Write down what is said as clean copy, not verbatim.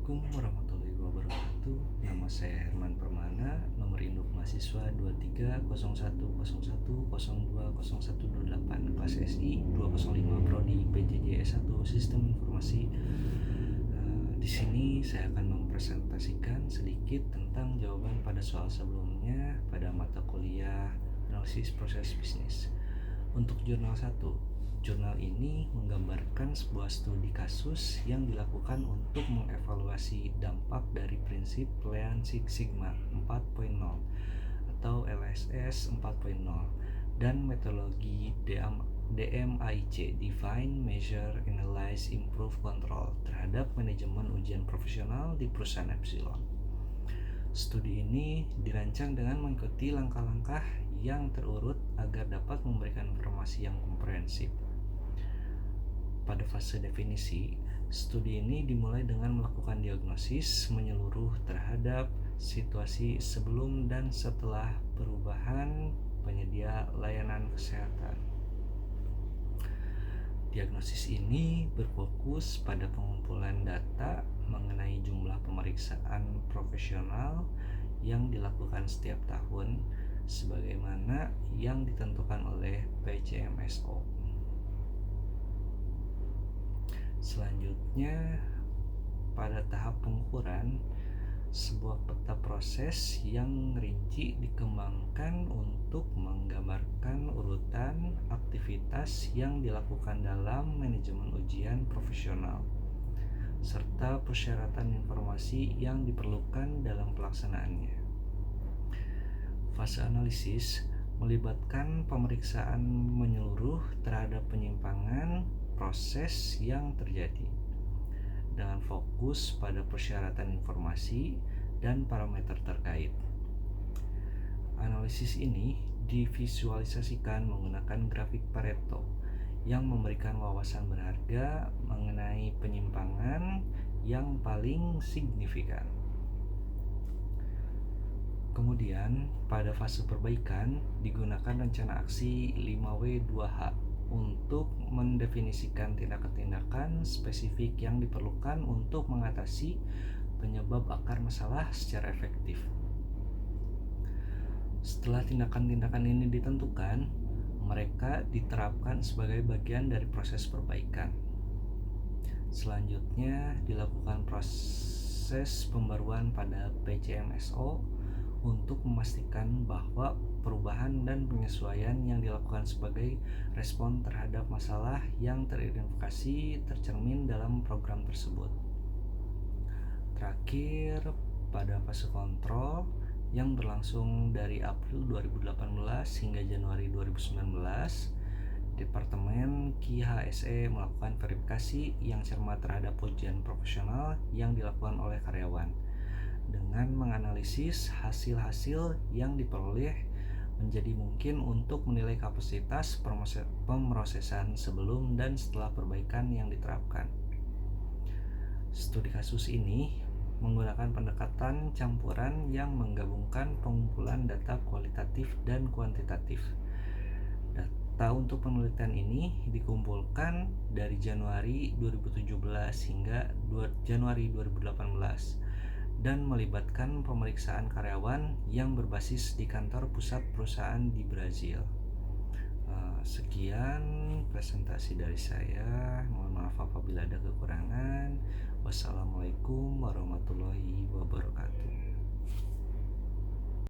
Assalamualaikum warahmatullahi wabarakatuh. Nama saya Herman Permana, nomor induk mahasiswa 230101020128, kelas SI 205, prodi PJJ S1 Sistem Informasi. Di sini saya akan mempresentasikan sedikit tentang jawaban pada soal sebelumnya pada mata kuliah analisis proses bisnis. Untuk jurnal 1, jurnal ini menggambarkan sebuah studi kasus yang dilakukan untuk mengevaluasi dampak dari prinsip Lean Six Sigma 4.0 atau LSS 4.0 dan metodologi DMAIC Define, Measure, Analyze, Improve, Control terhadap manajemen ujian profesional di perusahaan Epsilon. Studi ini dirancang dengan mengikuti langkah-langkah yang terurut agar dapat memberikan informasi yang komprehensif. Pada fase definisi, studi ini dimulai dengan melakukan diagnosis menyeluruh terhadap situasi sebelum dan setelah perubahan penyedia layanan kesehatan. Diagnosis ini berfokus pada pengumpulan data mengenai jumlah pemeriksaan profesional yang dilakukan setiap tahun sebagaimana yang ditentukan oleh PCMSO. Selanjutnya, pada tahap pengukuran, sebuah peta proses yang rinci dikembangkan untuk menggambarkan urutan aktivitas yang dilakukan dalam manajemen ujian profesional serta persyaratan informasi yang diperlukan dalam pelaksanaannya. Fase analisis melibatkan pemeriksaan menyeluruh terhadap penyimpangan proses yang terjadi dengan fokus pada persyaratan informasi dan parameter terkait. Analisis ini divisualisasikan menggunakan grafik Pareto yang memberikan wawasan berharga mengenai penyimpangan yang paling signifikan. Kemudian, pada fase perbaikan digunakan rencana aksi 5W2H untuk mendefinisikan tindakan-tindakan spesifik yang diperlukan untuk mengatasi penyebab akar masalah secara efektif. Setelah tindakan-tindakan ini ditentukan, mereka diterapkan sebagai bagian dari proses perbaikan. Selanjutnya dilakukan proses pembaruan pada PCMSO untuk memastikan bahwa perubahan dan penyesuaian yang dilakukan sebagai respon terhadap masalah yang teridentifikasi tercermin dalam program tersebut. Terakhir, pada fase kontrol yang berlangsung dari April 2018 hingga Januari 2019, Departemen KIHSE melakukan verifikasi yang cermat terhadap ujian profesional yang dilakukan oleh karyawan dengan menganalisis hasil-hasil yang diperoleh menjadi mungkin untuk menilai kapasitas pemrosesan sebelum dan setelah perbaikan yang diterapkan. Studi kasus ini menggunakan pendekatan campuran yang menggabungkan pengumpulan data kualitatif dan kuantitatif. Data untuk penelitian ini dikumpulkan dari Januari 2017 hingga Januari 2018 dan melibatkan pemeriksaan karyawan yang berbasis di kantor pusat perusahaan di Brazil. Sekian presentasi dari saya. Mohon maaf apabila ada kekurangan. Wassalamualaikum warahmatullahi wabarakatuh.